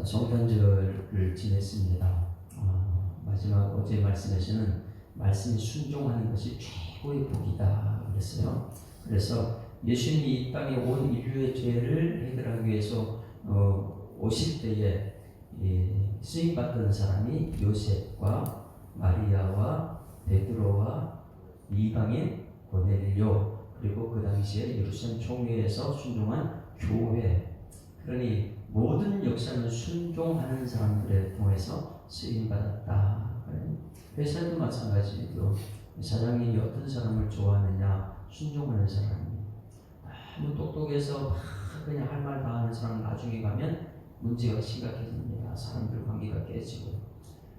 성탄절을 지냈습니다. 마지막 어제 말씀에서는 말씀에 순종하는 것이 최고의 복이다 그랬어요. 그래서 예수님이 이 땅에 온 인류의 죄를 해결하기 위해서 오실 때에 쓰임받던 사람이 요셉과 마리아와 베드로와 이방인 고넬료, 그리고 그 당시에 예루살렘 총회에서 순종한 교회. 그러니 모든 역사는 순종하는 사람들에 통해서 쓰임받았다. 회사도 마찬가지로 사장님이 어떤 사람을 좋아하느냐, 순종하는 사람이. 너무 똑똑해서 그냥 할 말 다 하는 사람 나중에 가면 문제가 심각해집니다. 사람들 관계가 깨지고.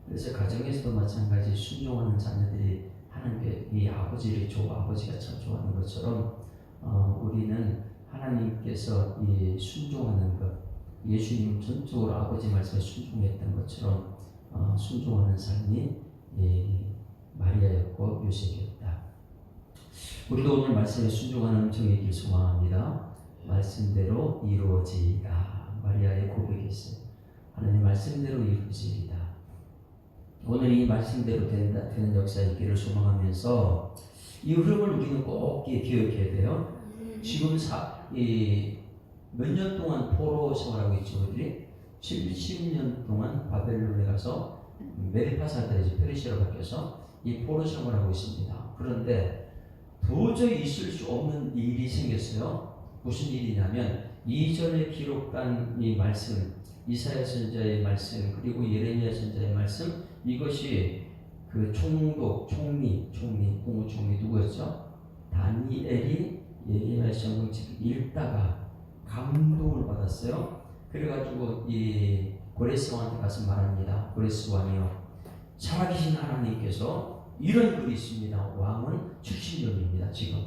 그래서 가정에서도 마찬가지, 순종하는 자녀들이 하나님께 이 아버지를 아버지가 참 좋아하는 것처럼 우리는 하나님께서 이 순종하는 것, 예수님 전적으로 아버지 말씀에 순종했던 것처럼 순종하는 삶이 마리아였고 요셉이었다. 우리도 오늘 말씀에 순종하는 음성이길 소망합니다. 말씀대로 이루어지이다. 마리아의 고백이었어요. 하나님 말씀대로 이루어지이다. 오늘 이 말씀대로 되는 역사 있기를 소망하면서 이 흐름을 우리는 꼭 기억해야 돼요. 지금 몇 년 동안 포로 생활하고 있죠. 우리들이 70년 동안 바벨론에 가서 메디파사들이 페르시아로 바뀌어서 이 포로 생활하고 있습니다. 그런데 도저히 있을 수 없는 일이 생겼어요. 무슨 일이냐면 이전에 기록한 이 말씀, 이사야 선지자의 말씀, 그리고 예레미야 선지자의 말씀, 이것이 그 총리 국무총리 누구였죠? 다니엘이 예레미야 성경책 읽다가 감동을 받았어요. 그래가지고 이 고레스 왕한테 가서 말합니다. 고레스 왕이요, 살아계신 하나님께서 이런 글이 있습니다. 왕은 70년입니다. 지금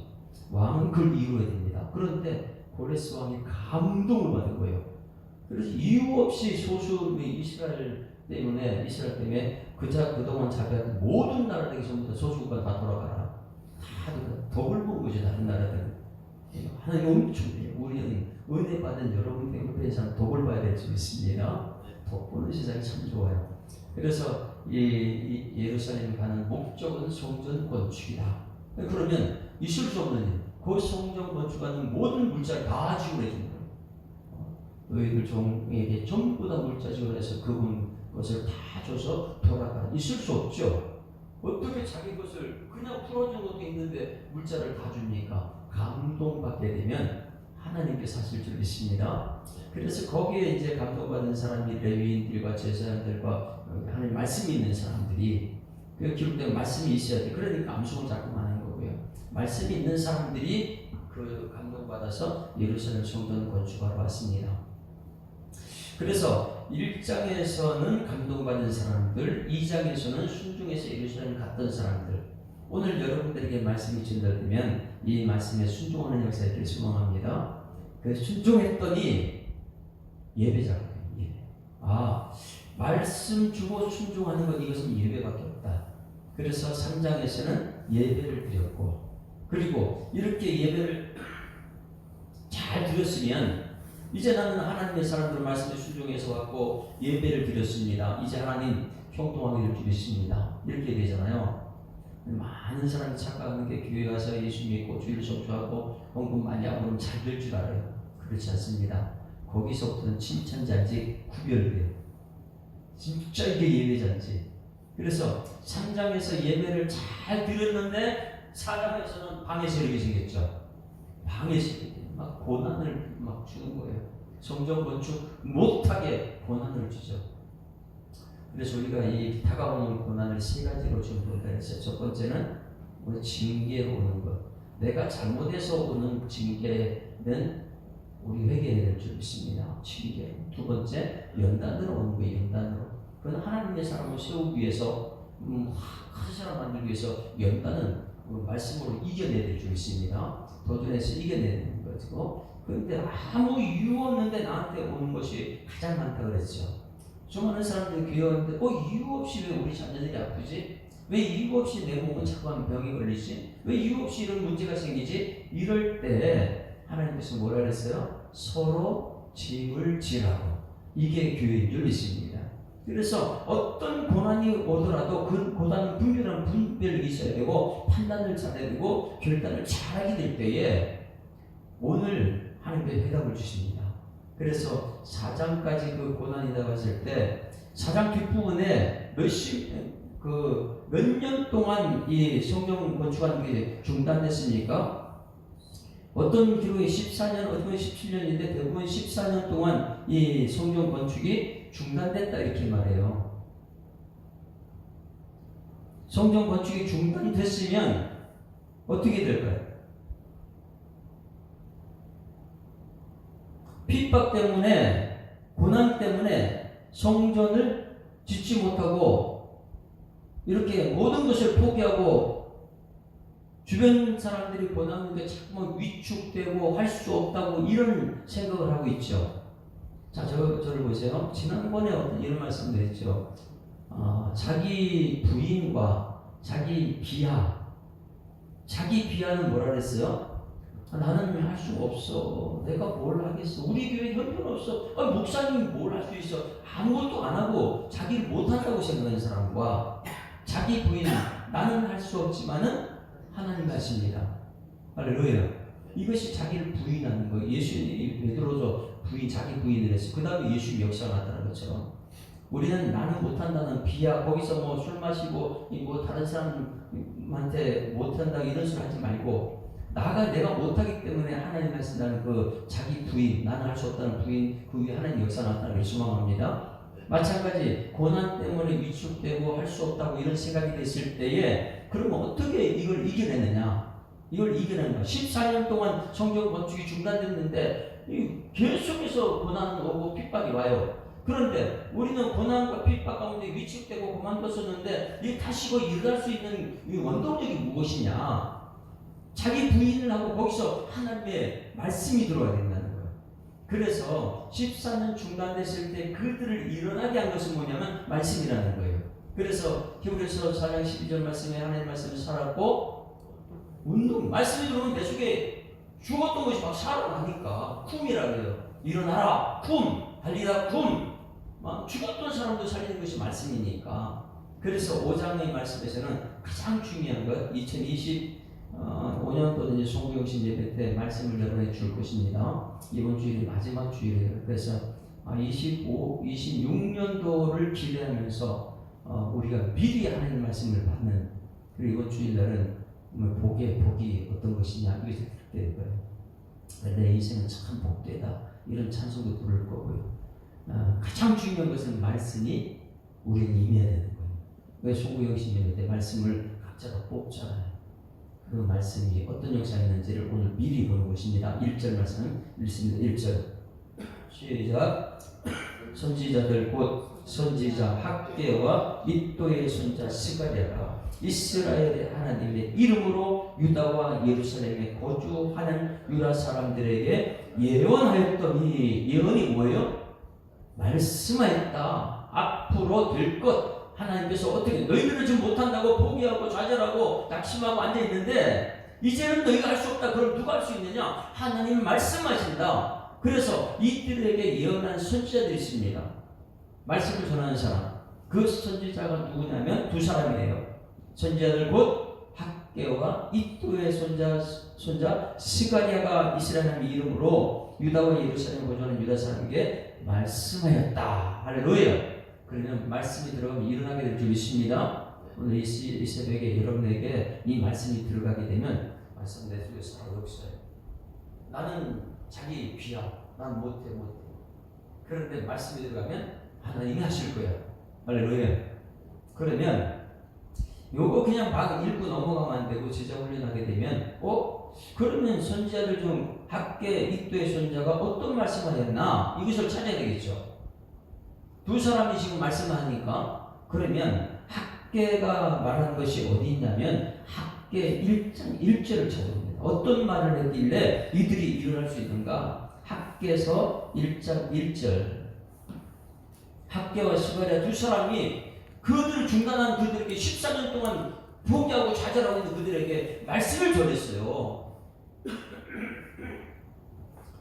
왕은 그걸 이루어야 됩니다. 그런데 고레스 왕이 감동을 받은 거예요. 그래서 이유 없이 이스라엘 때문에 그동안 자기한테 모든 나라들이 전부 다 소수국가 다 돌아가라. 다 덕을 본 거죠. 다른 나라들은. 하나님 엄청 해요. 우리는 은혜 받은 여러분 옆에 사람 덕을 봐야 될 줄 믿습니다. 덕 보는 세상이 참 좋아요. 그래서 예루살렘에 가는 목적은 성전 건축이다. 그러면 있을 수 없는 일, 그 성전 건축하는 모든 물자를 다 지원해 준 거예요. 너희들 종에게 전부 다 물자 지원해서 그분 것을 다 줘서 돌아가. 있을 수 없죠. 어떻게 자기 것을 그냥 풀어준 것도 있는데 물자를 다 줍니까? 감동받게 되면 하나님께서 하실 줄 믿습니다. 그래서 거기에 이제 감동받은 사람이 레위인들과 제사장들과 하나님 말씀이 있는 사람들이, 그 기록된 말씀이 있어야 돼. 그러니까 암송을 자꾸만 하는 거고요. 말씀이 있는 사람들이 그 감동받아서 예루살렘 성전 건축하러 왔습니다. 그래서 1장에서는 감동받은 사람들, 2장에서는 순종해서 예루살렘 갔던 사람들. 오늘 여러분들에게 말씀이 전달되면 이 말씀에 순종하는 역사에 있기를 소망합니다. 그 순종했더니 예배자가 돼요. 말씀 주고 순종하는 것, 이것은 예배밖에 없다. 그래서 3장에서는 예배를 드렸고, 그리고 이렇게 예배를 잘 드렸으면 이제 나는 하나님의 사람들 말씀에 순종해서 왔고 예배를 드렸습니다. 이제 하나님 형통하기를 드렸습니다. 이렇게 되잖아요. 많은 사람이 착각하는 게 교회 가서 예수 믿고 주일을 성수하고 헌금 많이 하고 그러면 잘 될 줄 알아요. 그렇지 않습니다. 거기서부터는 칭찬잔치 구별돼요. 진짜 이게 예배잔치. 그래서 3장에서 예배를 잘 드렸는데 4장에서는 방해 세력이 생겼죠. 방해 세력이 막 고난을 막 주는 거예요. 성전 건축 못하게 고난을 주죠. 그래서 우리가 이 다가오는 고난을 세 가지로 좀 본다 했어요. 첫 번째는 징계로 오는 것. 내가 잘못해서 오는 징계는 우리 회개해야 될 줄 믿습니다. 징계로. 두 번째, 연단으로 오는 거예요. 연단으로. 그건 하나님의 사람을 세우기 위해서, 큰 사람 만들기 위해서 연단은 말씀으로 이겨내야 될 줄 믿습니다. 도전해서 이겨내야 되는 거고. 그런데 아무 이유 없는데 나한테 오는 것이 가장 많다고 그랬죠. 수많은 사람들이 교회 왔는데 이유 없이 왜 우리 자녀들이 아프지? 왜 이유 없이 내 몸은 자꾸만 병이 걸리지? 왜 이유 없이 이런 문제가 생기지? 이럴 때 하나님께서 뭐라 그랬어요? 서로 짐을 지라고. 이게 교회인 줄 믿습니다. 그래서 어떤 고난이 오더라도 그 고난은 분별하는 분별력이 있어야 되고 판단을 잘해야 되고 결단을 잘하게 될 때에 오늘 하나님께 해답을 주십니다. 그래서 4장까지 그 고난이라고 했을 때 4장 뒷부분에 몇 년 동안 이 성경 건축하는 게 중단됐습니까? 어떤 기록이 14년, 어떤 17년인데 대부분 14년 동안 이 성경 건축이 중단됐다 이렇게 말해요. 성경 건축이 중단됐으면 어떻게 될까요? 핍박 때문에, 고난 때문에 성전을 짓지 못하고 이렇게 모든 것을 포기하고 주변 사람들이 보는데 자꾸만 위축되고 할 수 없다고 이런 생각을 하고 있죠. 자, 저를 보세요. 지난번에 이런 말씀 드렸죠. 자기 부인과 자기 비하. 자기 비하는 뭐라 그랬어요? 나는 할 수 없어. 내가 뭘 하겠어. 우리 교회 형편없어. 목사님이 뭘 할 수 있어. 아무것도 안 하고 자기를 못한다고 생각하는 사람과 자기 부인, 나는 할 수 없지만은 하나님 하십니다. 할렐루야. 이것이 자기를 부인하는 거예요. 예수님이 베드로서 자기 부인을 했어요. 그 다음에 예수 역사가 나타난 것처럼 우리는 나는 못한다는 비하, 거기서 뭐 술 마시고 뭐 다른 사람한테 못한다 이런 소리 하지 말고 내가 못하기 때문에 하나님 하신다는 그 자기 부인, 나는 할 수 없다는 부인, 그 위에 하나님 역사 나타나길 소망합니다. 마찬가지 고난 때문에 위축되고 할 수 없다고 이런 생각이 됐을 때에 그러면 어떻게 이걸 이겨내느냐? 이걸 이겨내는 거야. 14년 동안 성경 건축이 중단됐는데 계속해서 고난 오고 핍박이 와요. 그런데 우리는 고난과 핍박 가운데 위축되고 그만뒀었는데 이 다시 일어날 수 있는 이 원동력이 무엇이냐? 자기 부인을 하고 거기서 하나님의 말씀이 들어와야 된다는 거예요. 그래서 14년 중단됐을 때 그들을 일어나게 한 것은 뭐냐면 말씀이라는 거예요. 그래서 히브리서 4장 12절 말씀에 하나님 말씀을 살았고 말씀이 들어오면 내 속에 죽었던 것이 막 살아나니까 쿰이라 그래요. 일어나라 쿰, 달리라 쿰. 막 죽었던 사람도 살리는 것이 말씀이니까. 그래서 5장의 말씀에서는 가장 중요한 것 2025년도는 이제 송구영신 예배 때 말씀을 여러분에 줄 것입니다. 이번 주일이 마지막 주일이에요. 그래서 26년도를 기대하면서 우리가 미리 하나님 말씀을 받는, 그리고 이번 주일날은 복이 어떤 것이냐 이것을 듣게 될 거예요. 내 인생은 참 복되다 이런 찬송도 부를 거고요. 가장 중요한 것은 말씀이 우리는 임해야 되는 거예요. 왜 송구영신 예배 때 말씀을 각자가 뽑잖아요. 그 말씀이 어떤 역사가 있는지를 오늘 미리 보는 것입니다. 1절 말씀 읽습니다. 1절 시작. 선지자들 곧 선지자 학개와 잇도의 손자 스가랴가 이스라엘의 하나님의 이름으로 유다와 예루살렘에 거주하는 유다 사람들에게 예언하였더니, 예언이 뭐예요? 말씀하였다. 앞으로 될 것. 하나님께서 어떻게 너희들은 지금 못한다고 포기하고 좌절하고 낙심하고 앉아있는데 이제는 너희가 할 수 없다. 그럼 누가 할 수 있느냐? 하나님이 말씀하신다. 그래서 이들에게 예언한 선지자들이 있습니다. 말씀을 전하는 사람. 그 선지자가 누구냐면 두 사람이에요. 선지자들 곧 학개와 잇도의 손자 스가랴가 이스라엘 하나님의 이름으로 유다와 예루살렘에 거주하는 유다 사람에게 말씀하였다. 할렐루야. 그러면 말씀이 들어가면 일어나게 될 줄 믿습니다. 오늘 이 새벽에 여러분에게 이 말씀이 들어가게 되면 말씀 내 속에서 바로 역사해요. 나는 자기 비하, 난 못해. 그런데 말씀이 들어가면 하나님이 하실 거야. 할렐루야. 그러면 요거 그냥 막 읽고 넘어가면 안 되고 제자 훈련하게 되면 그러면 선지자들 중 학개 잇도의 손자가 어떤 말씀을 했나 이것을 찾아야 되겠죠. 두 사람이 지금 말씀하니까 그러면 학개가 말한 것이 어디 있냐면 학개 1장 1절을 찾아봅니다. 어떤 말을 했길래 이들이 일어날 수 있는가? 학개서 1장 1절. 학개와 스가랴 두 사람이 그들을 중단한 그들에게 14년 동안 포기하고 좌절하고 있는 그들에게 말씀을 전했어요.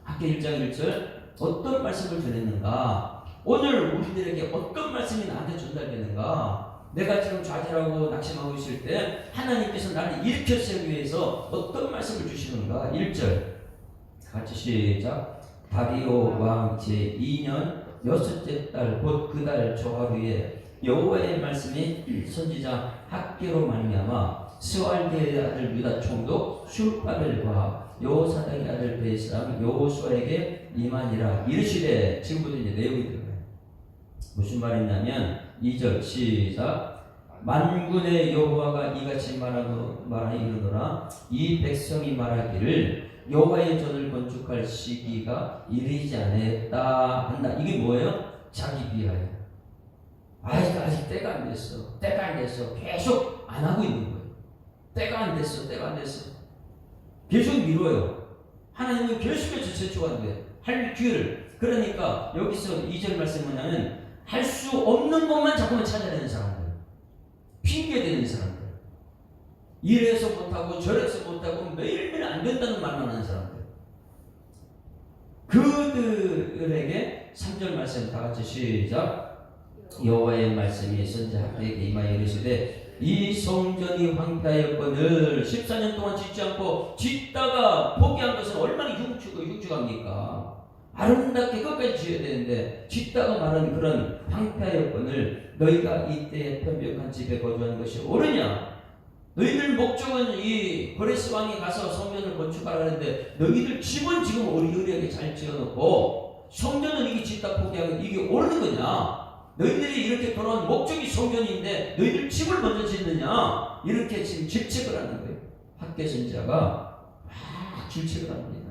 학개 1장 1절 어떤 말씀을 전했는가? 오늘 우리들에게 어떤 말씀이 나한테 전달되는가? 내가 지금 좌절하고 낙심하고 있을 때 하나님께서 나를 일으켜 세우기 위해서 어떤 말씀을 주시는가? 1절 같이 시작. 다리오 왕 제2년 여섯째 달 곧 그 달 조하루에 여호와의 말씀이 선지자 학개로 말미암아 스왈드의 아들 유다 총독 슐바벨과 여호사닥의 아들 베사람 여호수아에게 임하니라. 이르시되, 지금부터 이제 내용이 들어가요. 무슨 말이냐면 2절 시작. 만군의 여호와가 이같이 말하니 이르노라. 이 백성이 말하기를 여호와의 전을 건축할 시기가 이르지 않았다 한다. 이게 뭐예요? 자기 비하예요. 아직 때가 안 됐어. 때가 안 됐어. 계속 안 하고 있는 거예요. 때가 안 됐어. 때가 안 됐어. 계속 미뤄요. 하나님은 계속해서 제초한대. 할 기회를. 그러니까 여기서 2절 말씀 뭐냐면 할 수 없는 것만 자꾸만 찾아내는 사람들. 핑계대는 사람들. 이래서 못하고 저래서 못하고 매일매일 안 된다는 말만 하는 사람들. 그들에게 3절 말씀 다 같이 시작. 여호와의 말씀이 선지자 학개에게 임하여 이르시되 이 성전이 황폐하였거늘 14년 동안 짓지 않고 짓다가 포기한 것은 얼마나 흉측합니까? 아름답게 끝까지 지어야 되는데 짓다가 말은 그런 황폐하였거늘 너희가 이때에 편벽한 집에 거주하는 것이 옳으냐? 너희들 목적은 이 고레스 왕이 가서 성전을 건축하라는데 너희들 집은 지금 어리어리하게 잘 지어놓고 성전은 이게 짓다 포기하면 이게 옳은 거냐? 너희들이 이렇게 돌아온 목적이 성전인데 너희들 집을 먼저 짓느냐? 이렇게 지금 질책을 하는 거예요. 학개 선지자가 막 질책을 합니다.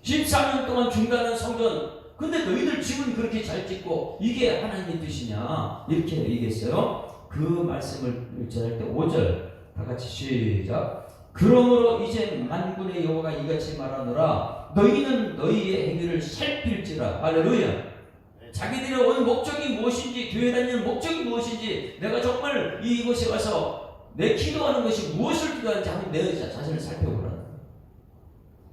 14년 동안 중단한 성전, 근데 너희들 집은 그렇게 잘 짓고 이게 하나님의 뜻이냐? 이렇게 얘기했어요. 그 말씀을 전할 때 5절 다 같이 시작. 그러므로 이제 만군의 여호와가 이같이 말하노라. 너희는 너희의 행위를 살필지라. 할렐루야. 자기들의 온 목적이 무엇인지, 교회 다니는 목적이 무엇인지, 내가 정말 이곳에 와서 내 기도하는 것이 무엇을 기도하는지 한번 내 자신을 살펴보라는 거예요.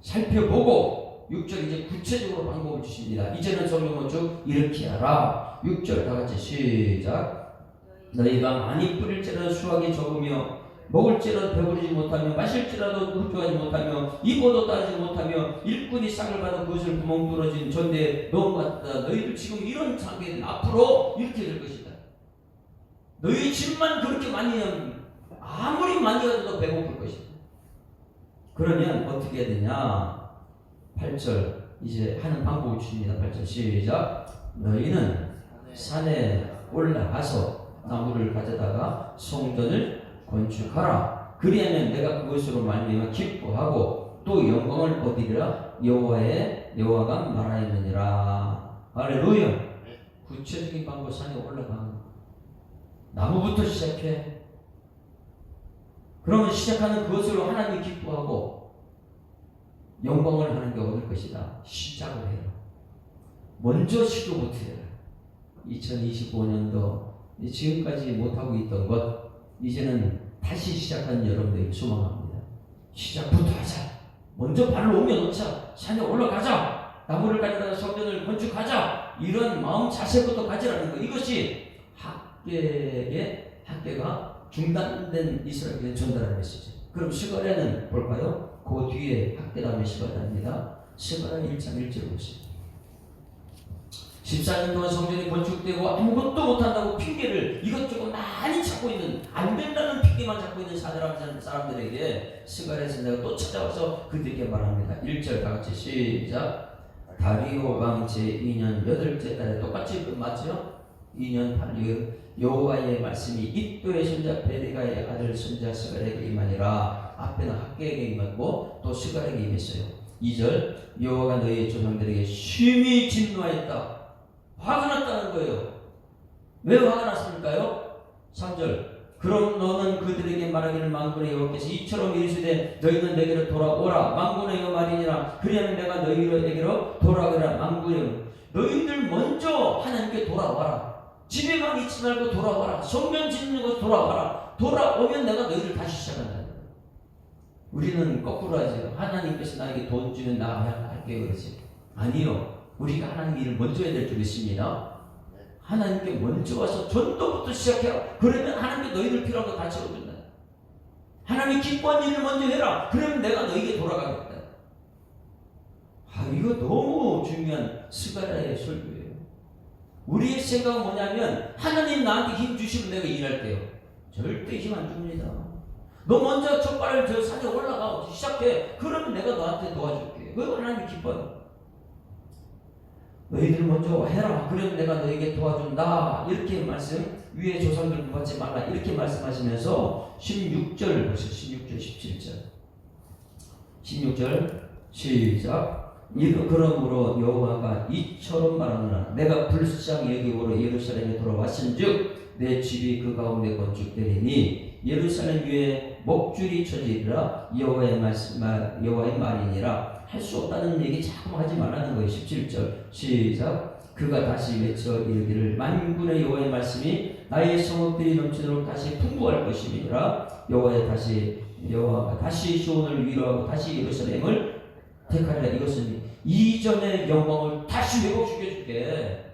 살펴보고 6절 이제 구체적으로 방법을 주십니다. 이제는 성령을 쭉 이렇게 하라. 6절 다 같이 시작. 너희가 많이 뿌릴지라도 수확이 적으며 먹을지라도 배부르지 못하며 마실지라도 흡족하지 못하며 입어도 따르지 못하며 일꾼이 싹을 받아 그것을 구멍 뚫어진 전대에 넘어갔다. 너희들 지금 이런 상태는 앞으로 이렇게 될 것이다. 너희 집만 그렇게 많이 하면 아무리 많이 가도 배고플 것이다. 그러면 어떻게 해야 되냐? 8절 이제 하는 방법을 주십니다. 8절 시작. 너희는 산에 올라가서 나무를 가져다가 성전을 건축하라. 그리하면 내가 그것으로 말미암아 기뻐하고 또 영광을 얻으리라. 여호와가 말하였느니라. 할렐루야. 구체적인 방법. 산에 올라가 나무부터 시작해. 그러면 시작하는 그것으로 하나님이 기뻐하고 영광을 하는 게 얻을 것이다. 시작을 해요. 먼저 시도부터 해요. 2025년도 지금까지 못하고 있던 것 이제는 다시 시작하는 여러분들에게 소망합니다. 시작부터 하자. 먼저 발을 옮겨놓자. 산에 올라가자. 나무를 가져다가 성전을 건축하자. 이런 마음 자세부터 가지라는 거. 이것이 학개가 중단된 이스라엘에 전달하는 메시지. 그럼 스가랴는 볼까요? 그 뒤에 학개 다음에 스가랴입니다. 스가랴 1장 1절 보시죠. 14년 동안 성전이 건축되고 아무것도 못한다고 핑계를 이것저것 많이 찾고 있는, 안 된다는 핑계만 찾고 있는 사람들에게 스가랴 선지자가 또 찾아와서 그들에게 말합니다. 1절 다 같이 시작. 다리오 왕 제2년 8째 달에 똑같이 맞죠? 2년 8일 여호와의 말씀이 이도의 손자 베데가의 아들 손자 스가랴에게 임하니라. 앞에는 학개에게 임했고 또 스가랴에게 임했어요. 2절 여호와가 너희의 조상들에게 심히 진노하였다. 화가 났다는 거예요. 왜 화가 났습니까요? 3절 그럼 너는 그들에게 말하기를 만군의 여호와께서 이처럼 이르시되 너희는 내게로 돌아오라. 만군의 여호와 말이니라. 그리하면 내가 너희에게로 돌아오라. 만군의 여호와. 너희들 먼저 하나님께 돌아와라. 집에만 있지 말고 돌아와라. 성전 짓는 것 돌아와라. 돌아오면 내가 너희를 다시 시작한다. 우리는 거꾸로 하죠. 하나님께서 나에게 돈 주면 나 할게요 그러지. 아니요. 우리가 하나님 일을 먼저 해야 될 줄 믿습니다. 하나님께 먼저 와서 전도부터 시작해라. 그러면 하나님께 너희들 필요한 거 다 채워준다. 하나님이 기뻐하는 일을 먼저 해라. 그러면 내가 너희에게 돌아가겠다. 이거 너무 중요한 스가랴의 설교예요. 우리의 생각은 뭐냐면 하나님 나한테 힘 주시면 내가 일할게요. 절대 힘 안 줍니다. 너 먼저 첫 발을 저 산에 올라가 시작해. 그러면 내가 너한테 도와줄게. 그거 하나님이 기뻐요. 너희들 먼저 해라. 그러면 내가 너에게 도와준다. 이렇게 말씀, 위에 조상들 구하지 말라. 이렇게 말씀하시면서 16절 보세요. 16절 17절 16절 시작. 그러므로 여호와가 이처럼 말하노라. 내가 불쌍히 여기므로 예루살렘에 돌아왔은즉 내 집이 그 가운데 건축되리니 예루살렘 위에 목줄이 쳐지리라. 여호와의 말이니라. 할 수 없다는 얘기 자꾸 하지 말라는 거예요. 17절 시작. 그가 다시 외쳐 이르기를 만군의 여호와의 말씀이 나의 성읍들이 넘치도록 다시 풍부할 것이니라. 여호와가 다시 시온을 위로하고 다시 예루살렘을 택하리라. 이것은 이전의 영광을 다시 회복시켜줄게.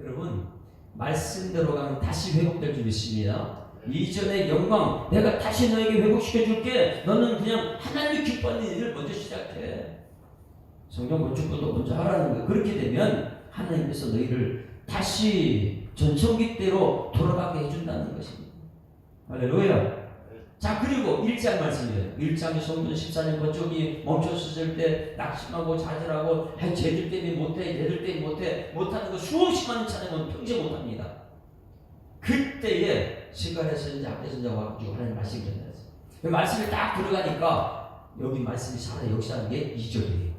여러분, 말씀대로 가면 다시 회복될 줄 믿습니다. 이전의 영광 내가 다시 너에게 회복시켜줄게. 너는 그냥 하나님이 기뻐하는 일을 먼저 시작해. 성경 건축부도 먼저 하라는 거예요. 그렇게 되면 하나님께서 너희를 다시 전성기대로 돌아가게 해준다는 것입니다. 할렐루야. 자, 그리고 1장 말씀이에요. 1장에 성전 14년 건축이 멈췄을 때 낙심하고 좌절하고 쟤들 때문에 못해, 얘들 때문에 못해, 못하는 거 수없이 많은 찬양은 평생 못합니다. 그때에 스가랴 선지자, 학대 선지자가 와가지고 하나님 말씀이 전달했어요. 그 말씀이 딱 들어가니까 여기 말씀이 살아 역사하는 게 2절이에요.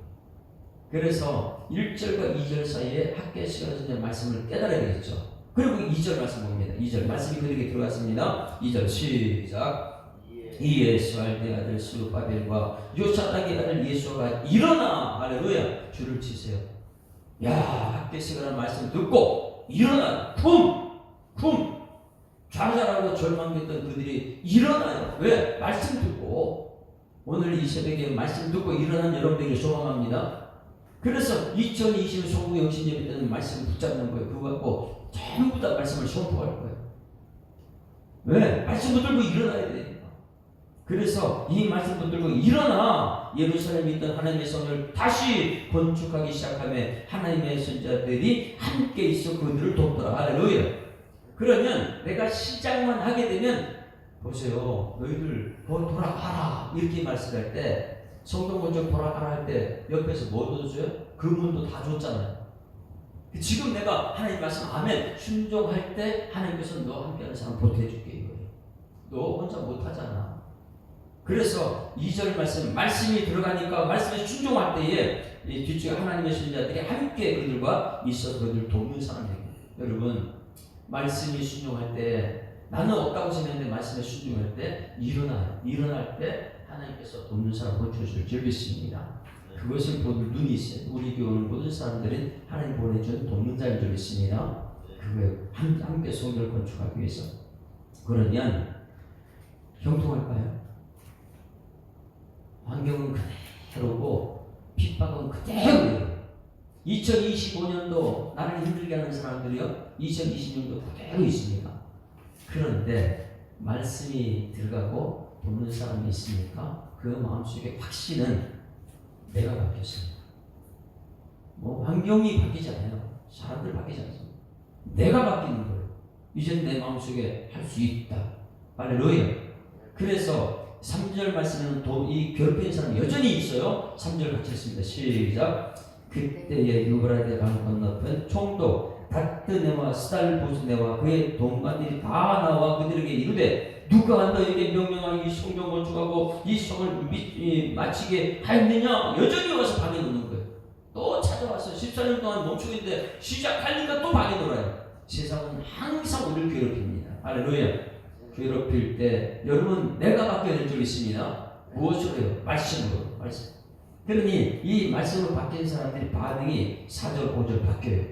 그래서 1절과 2절 사이에 학대 스가랴 선지자 말씀을 깨달아야 되겠죠. 그리고 2절 말씀 봅니다. 2절 말씀이 그들에게 들어갔습니다. 2절 시작. 이에스알의 아들 스룹바벨과 요사닥의 아들 예수가 일어나. 할렐루야. 줄을 치세요. 야, 학대스가라는 말씀 듣고 일어나. 쿵 좌절하고 절망했던 그들이 일어나요. 왜? 말씀 듣고. 오늘 이 새벽에 말씀 듣고 일어난 여러분에게 소망합니다. 그래서 2020 송구 영신 예배 때는 말씀을 붙잡는 거예요. 그거 갖고 전부 다 말씀을 선포할 거예요. 왜? 말씀 붙들고 일어나야 되니까. 그래서 이 말씀 붙들고 일어나. 예루살렘에 있던 하나님의 성을 다시 건축하기 시작하며 하나님의 선자들이 함께 있어 그들을 돕더라. 할렐루야. 그러면 내가 시작만 하게 되면 보세요. 너희들 돌아가라 이렇게 말씀할 때 성경 건축 돌아가라 할 때 옆에서 뭐 줬어요? 금은도 다 줬잖아요. 지금 내가 하나님 말씀 아멘 순종할 때 하나님께서 너 함께하는 사람 보태줄게 이거예요. 너 혼자 못하잖아. 그래서 2절 말씀이 들어가니까 말씀에 순종할 때에 이 뒤쪽에 하나님의 선지자들이 함께 그들과 있어 그들을 돕는 사람들입니다. 여러분, 말씀이 순종할 때 나는 없다고 생각했는데 말씀에 순종할 때 일어날 때 하나님께서 돕는 사람 보내주실 줄 믿습니다. 그것을 보는 눈이 있어요. 우리 교회는 모든 사람들은 하나님 보내준 돕는 자인 줄 믿습니다. 그거에 함께 성전을 건축하기 위해서. 그러면 형통할까요? 환경은 그대로고 핍박은 그대로예요. 2025년도 나를 힘들게 하는 사람들이요 2020년도 그대로 있습니다. 그런데 말씀이 들어가고 돕는 사람이 있으니까 그 마음속에 확신은 내가 바뀌었습니다. 뭐 환경이 바뀌지 않아요. 사람들 바뀌지 않습니다. 내가 바뀌는 거예요. 이제 내 마음속에 할 수 있다. 할렐루야. 그래서 3절 말씀에는 이 괴롭히는 사람이 여전히 있어요. 3절 같이 읽습니다. 시작. 그때에 유브라데 강 건너편 총독 다뜨네와 스달보스네와 그의 동관들이 다 나와 그들에게 이르되 누가 너에게 명령하여 이 성전 건축하고 이 성을 마치게 하였느냐. 여전히 와서 방해놓는 거예요. 또 찾아와서 14년 동안 멈추고 있는데 시작하니까 또 방해놓아요. 세상은 항상 우리를 괴롭힙니다. 할렐루야. 괴롭힐 때 여러분 내가 바뀌어야 될 줄 있습니다. 무엇으로 해요? 말씀으로. 말씀. 그러니 이 말씀으로 바뀐 사람들이 반응이 4절 5절 바뀌어요.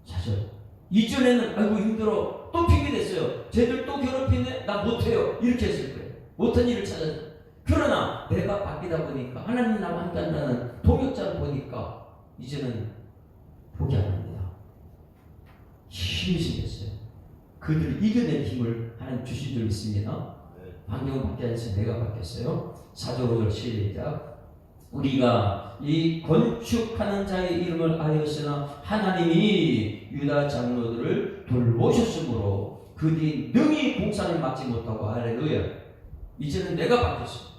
4절 이전에는 아이고 힘들어 또 핑계댔어요. 쟤들 또 괴롭히네 나 못해요 이렇게 했을 거예요. 못한 일을 찾아서. 그러나 내가 바뀌다 보니까 하나님 나와 함께한다는 동역자를 보니까 이제는 포기 안 합니다. 힘이 생겼어요. 그들을 이겨낼 힘을 하나님 주신 줄 믿습니다. 환경은 바뀌어서 내가 바뀌었어요. 사도로들 시작. 우리가 이 건축하는 자의 이름을 알였으나 하나님이 유다 장로들을 돌보셨으므로 그들이 능히 공사를 막지 못하고. 할렐루야. 이제는 내가 바뀌었어.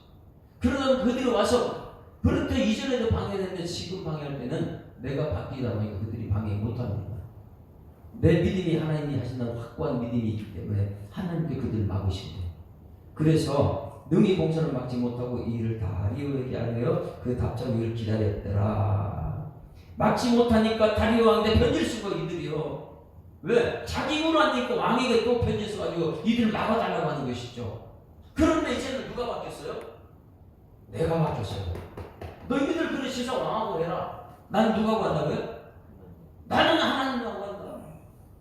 그러던 그들이 와서 그렇게 이전에도 방해했는데 지금 방해할 때는 내가 바뀌다 보니까 그들이 방해 못합니다. 내 믿음이 하나님이 하신다는 확고한 믿음이 있기 때문에 하나님께 그들을 막으신대요. 그래서 능히 공사를 막지 못하고 이 일을 다리오에게 하여 그 답장을 기다렸더라. 막지 못하니까 다리오 왕한테 편지를 쓴 거예요. 이들이요. 왜? 자기 힘으로 하니까 왕에게 또 편지 써가지고 이들을 막아달라고 하는 것이죠. 그런데 이제는 누가 바뀌었어요? 내가 바뀌었어요. 너희들 그런 세상 왕하고 해라. 난 누가 한다고요? 나는 하나님하고 한다.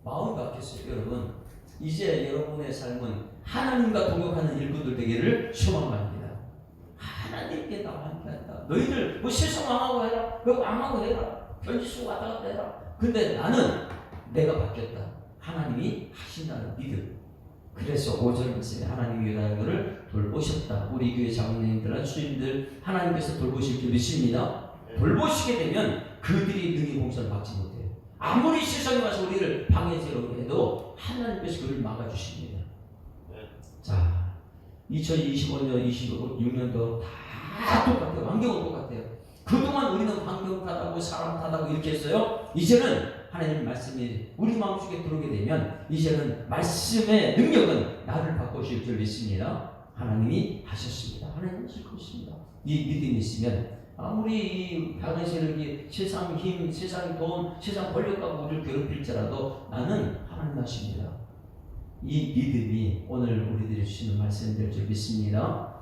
마음이 바뀌었어요. 여러분, 이제 여러분의 삶은 하나님과 동역하는 일꾼들 되기를 소망합니다. 하나님께 나와 함께한다. 너희들 뭐 세상 왕하고 해라. 그 왕하고 해라. 편지 쓰고 왔다 갔다 해라. 근데 나는 내가 바뀌었다. 하나님이 하신다는 믿음. 그래서 5절 말씀에 하나님이 유다를 돌보셨다. 우리 교회 장로님들, 수임들 하나님께서 돌보실 줄 믿습니다. 돌보시게 되면 그들이 능히 공사를 막지 못해요. 아무리 세상에 와서 우리를 방해하려고 해도 하나님께서 그를 막아주십니다. 자, 2025년, 26년도 다 똑같아요. 환경은 똑같아요. 그동안 우리는 환경 탓하고 사람 탓하고 이렇게 했어요. 이제는 하나님 말씀이 우리 마음속에 들어오게 되면 이제는 말씀의 능력은 나를 바꾸실 줄 믿습니다. 하나님이 하셨습니다. 하나님은 하실 것입니다. 이 믿음이 있으면 아무리 이 당에서 이렇게 세상 힘, 세상 돈, 세상 권력하고 우리를 괴롭힐지라도 나는 하나님 하십니다. 이 믿음이 오늘 우리들이 주시는 말씀이 될 줄 믿습니다.